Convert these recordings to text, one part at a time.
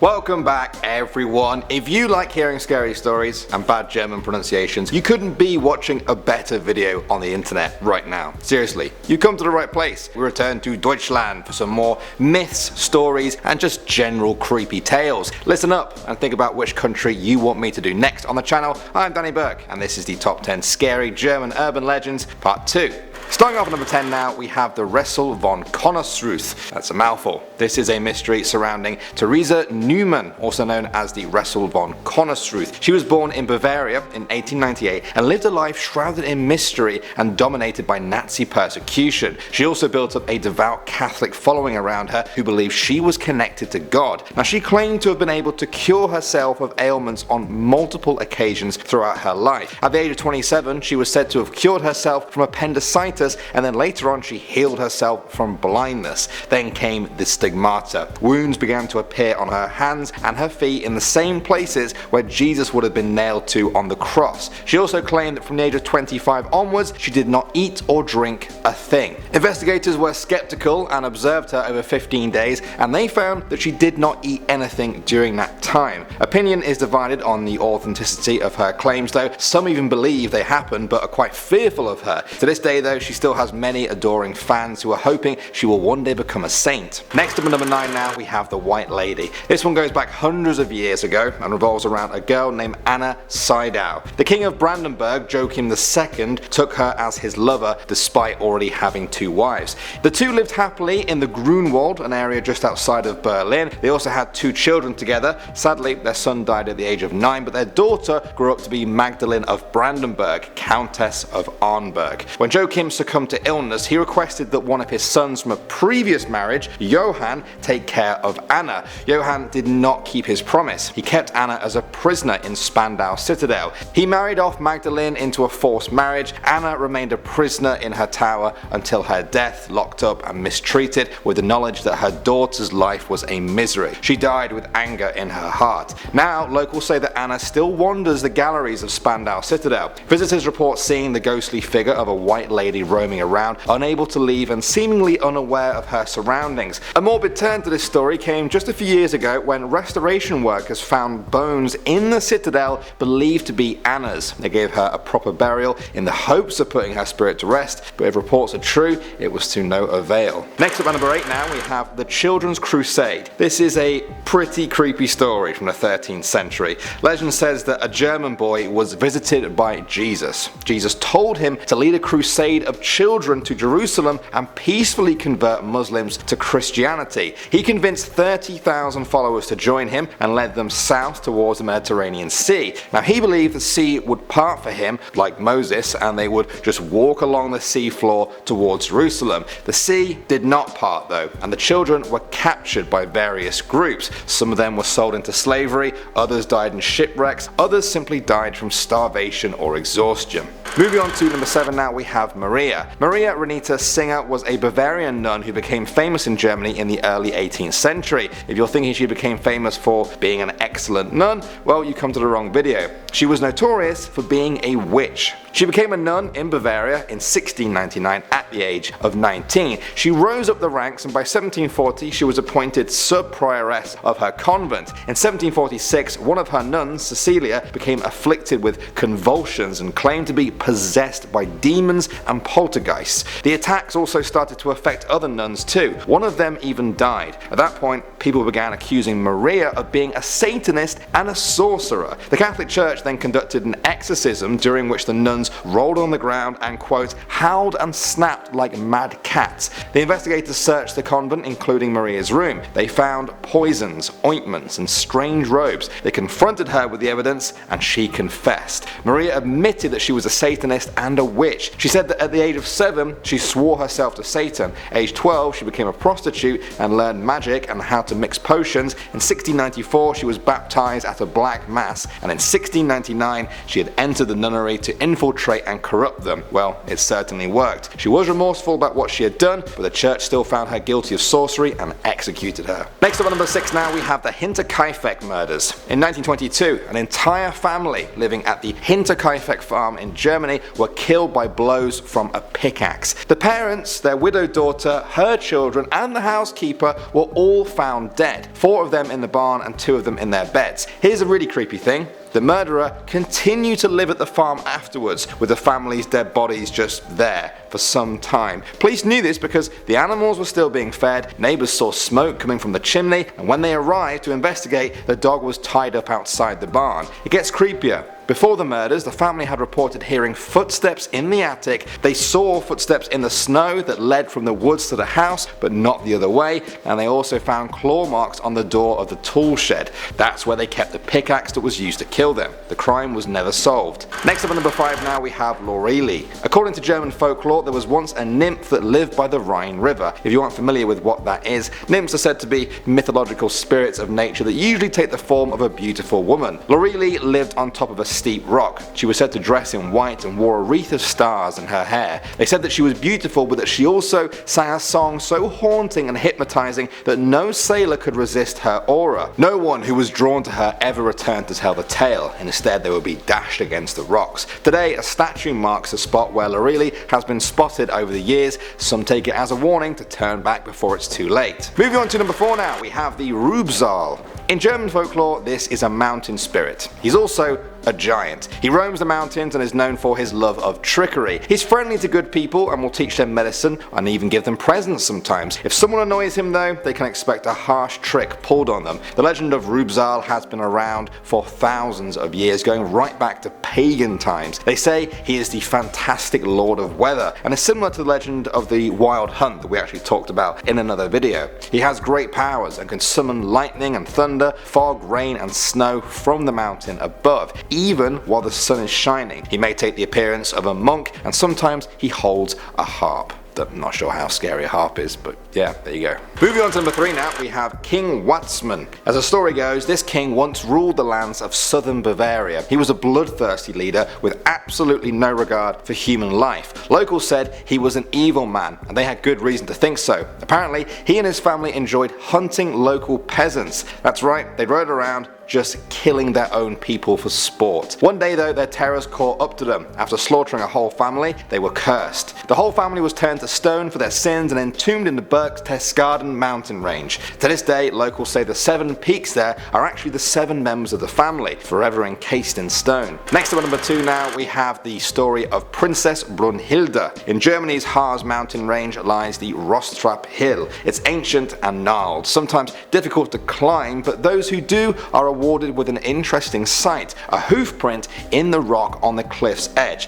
Welcome back everyone. If you like hearing scary stories and bad German pronunciations, you couldn't be watching a better video on the internet right now. Seriously, you come to the right place. We return to Deutschland for some more myths, stories and just general creepy tales. Listen up and think about which country you want me to do next on the channel. I'm Danny Burke and this is the top 10 scary German urban legends part 2. Starting off at number 10 now, we have the Wrestle von KONNERSREUTH. That's a mouthful. This is a mystery surrounding Theresa Neumann, also known as the Wrestle von KONNERSREUTH. She was born in Bavaria in 1898 and lived a life shrouded in mystery and dominated by Nazi persecution. She also built up a devout Catholic following around her who believed she was connected to God. Now she claimed to have been able to cure herself of ailments on multiple occasions throughout her life. At the age of 27, she was said to have cured herself from appendicitis, and then later on she healed herself from blindness. Then came the stigmata. Wounds began to appear on her hands and her feet in the same places where Jesus would have been nailed to on the cross. She also claimed that from the age of 25 onwards she did not eat or drink a thing. Investigators were skeptical and observed her over 15 days and they found that she did not eat anything during that time. Opinion is divided on the authenticity of her claims though. Some even believe they happened but are quite fearful of her. To this day though, she still has many adoring fans who are hoping she will one day become a saint. Next up at number 9 now, we have the White Lady. This one goes back hundreds of years ago and revolves around a girl named Anna Seidau. The King of Brandenburg, Joachim II, took her as his lover despite already having 2 wives. The two lived happily in the Grunwald, an area just outside of Berlin. They also had 2 children together. Sadly, their son died at the age of 9, but their daughter grew up to be Magdalene of Brandenburg, Countess of Arnberg. When Joachim succumbed to illness, he requested that one of his sons from a previous marriage, Johann, take care of Anna. Johann did not keep his promise. He kept Anna as a prisoner in Spandau Citadel. He married off Magdalene into a forced marriage. Anna remained a prisoner in her tower until her death, locked up and mistreated with the knowledge that her daughter's life was a misery. She died with anger in her heart. Now, locals say that Anna still wanders the galleries of Spandau Citadel. Visitors report seeing the ghostly figure of a white lady roaming around, unable to leave and seemingly unaware of her surroundings. A morbid turn to this story came just a few years ago when restoration workers found bones in the citadel believed to be Anna's. They gave her a proper burial in the hopes of putting her spirit to rest, but if reports are true, it was to no avail. Next up at number 8 now, we have the Children's Crusade. This is a pretty creepy story from the 13th century. Legend says that a German boy was visited by Jesus. Jesus told him to lead a crusade of children to Jerusalem and peacefully convert Muslims to Christianity. He convinced 30,000 followers to join him and led them south towards the Mediterranean Sea. Now he believed the sea would part for him like Moses and they would just walk along the sea floor towards Jerusalem. The sea did not part though, and the children were captured by various groups. Some of them were sold into slavery, others died in shipwrecks, others simply died from starvation or exhaustion. Moving on to number 7 now, we have Maria. Maria RENATA Singer was a Bavarian nun who became famous in Germany in the early 18th century. If you're thinking she became famous for being an excellent nun, well, you come to the wrong video. She was notorious for being a witch. She became a nun in Bavaria in 1699 at the age of 19. She rose up the ranks and by 1740 she was appointed sub-prioress of her convent. In 1746, one of her nuns, Cecilia, became afflicted with convulsions and claimed to be possessed by demons and poltergeists. The attacks also started to affect other nuns too. One of them even died. At that point, people began accusing Maria of being a Satanist and a sorcerer. The Catholic Church then conducted an exorcism during which the nuns rolled on the ground and quote, howled and snapped like mad cats. The investigators searched the convent, including Maria's room. They found poisons, ointments and strange robes. They confronted her with the evidence and she confessed. Maria admitted that she was a Satanist and a witch. She said that at the age of 7 she swore herself to Satan. Age 12 she became a prostitute and learned magic and how to mix potions. In 1694 she was baptized at a black mass and in 1699 she had entered the nunnery to infiltrate infiltrate and corrupt them. Well, it certainly worked. She was remorseful about what she had done, but the church still found her guilty of sorcery and executed her. Next up at number 6 now, we have the HINTERKAIFECK murders. In 1922, an entire family living at the HINTERKAIFECK farm in Germany were killed by blows from a pickaxe. The parents, their widowed daughter, her children, and the housekeeper were all found dead. 4 of them in the barn and 2 of them in their beds. Here's a really creepy thing. The murderer continued to live at the farm afterwards, with the family's dead bodies just there for some time. Police knew this because the animals were still being fed, neighbours saw smoke coming from the chimney, and when they arrived to investigate, the dog was tied up outside the barn. It gets creepier. Before the murders, the family had reported hearing footsteps in the attic. They saw footsteps in the snow that led from the woods to the house, but not the other way, and they also found claw marks on the door of the tool shed. That's where they kept the pickaxe that was used to kill them. The crime was never solved. Next up at number 5 now, we have LORELEI. According to German folklore, there was once a nymph that lived by the Rhine River. If you aren't familiar with what that is, nymphs are said to be mythological spirits of nature that usually take the form of a beautiful woman. LORELEI lived on top of a steep rock. She was said to dress in white and wore a wreath of stars in her hair. They said that she was beautiful, but that she also sang a song so haunting and hypnotizing that no sailor could resist her aura. No one who was drawn to her ever returned to tell the tale. Instead, they would be dashed against the rocks. Today, a statue marks the spot where LORELEI has been spotted over the years. Some take it as a warning to turn back before it's too late. Moving on to number 4 now, we have the Rübsal. In German folklore, this is a mountain spirit. He's also a giant. He roams the mountains and is known for his love of trickery. He's friendly to good people and will teach them medicine and even give them presents sometimes. If someone annoys him though, they can expect a harsh trick pulled on them. The legend of Rübsal has been around for thousands of years, going right back to pagan times. They say he is the fantastic lord of weather and is similar to the legend of the wild hunt that we actually talked about in another video. He has great powers and can summon lightning and thunder, fog, rain and snow from the mountain above, even while the sun is shining. He may take the appearance of a monk, and sometimes he holds a harp. I'm not sure how scary a harp is, but yeah, there you go. Moving on to number 3 now, we have King WATZMANN. As the story goes, this king once ruled the lands of southern Bavaria. He was a bloodthirsty leader with absolutely no regard for human life. Locals said he was an evil man, and they had good reason to think so. Apparently, he and his family enjoyed hunting local peasants. That's right, they rode around just killing their own people for sport. One day though, their terrors caught up to them. After slaughtering a whole family, they were cursed. The whole family was turned to stone for their sins and entombed in the Berchtesgaden mountain range. To this day, locals say the 7 peaks there are actually the 7 members of the family, forever encased in stone. Next up at number 2 now, we have the story of Princess Brunhilde. In Germany's Harz mountain range lies the Rostrap Hill. It's ancient and gnarled, sometimes difficult to climb, but those who do are awarded with an interesting sight, a hoof print in the rock on the cliff's edge.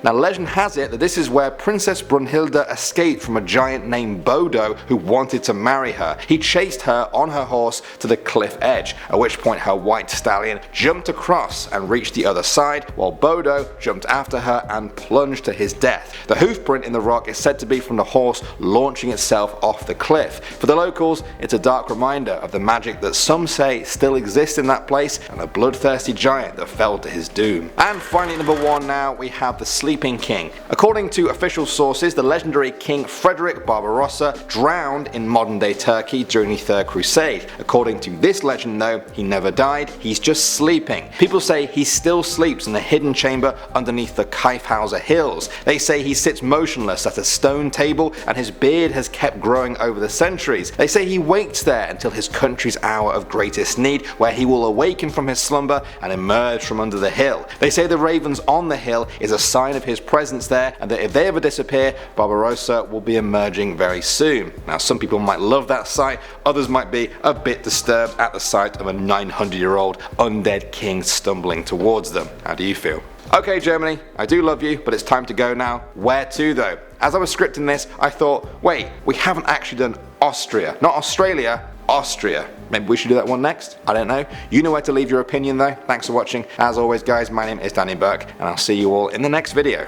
Now legend has it that this is where Princess Brunhilde escaped from a giant named Bodo who wanted to marry her. He chased her on her horse to the cliff edge, at which point her white stallion jumped across and reached the other side, while Bodo jumped after her and plunged to his death. The hoofprint in the rock is said to be from the horse launching itself off the cliff. For the locals, it's a dark reminder of the magic that some say still exists in that place and the bloodthirsty giant that fell to his doom. And finally, number 1 now, we have the Sleeping King. According to official sources, the legendary King Frederick Barbarossa drowned in modern day Turkey during the Third Crusade. According to this legend though, he never died, he's just sleeping. People say he still sleeps in the hidden chamber underneath the Kyffhauser Hills. They say he sits motionless at a stone table and his beard has kept growing over the centuries. They say he waits there until his country's hour of greatest need, where he will awaken from his slumber and emerge from under the hill. They say the ravens on the hill is a sign of his presence there, and that if they ever disappear, Barbarossa will be emerging very soon. Now some people might love that sight, others might be a bit disturbed at the sight of a 900-year-old undead king stumbling towards them. How do you feel? Okay Germany, I do love you, but it's time to go now. Where to though? As I was scripting this, I thought, wait, we haven't actually done Austria. Not Australia, Austria. maybe we should do that one next. I don't know. You know where to leave your opinion though. Thanks for watching. As always guys, my name is Danny Burke and I'll see you all in the next video.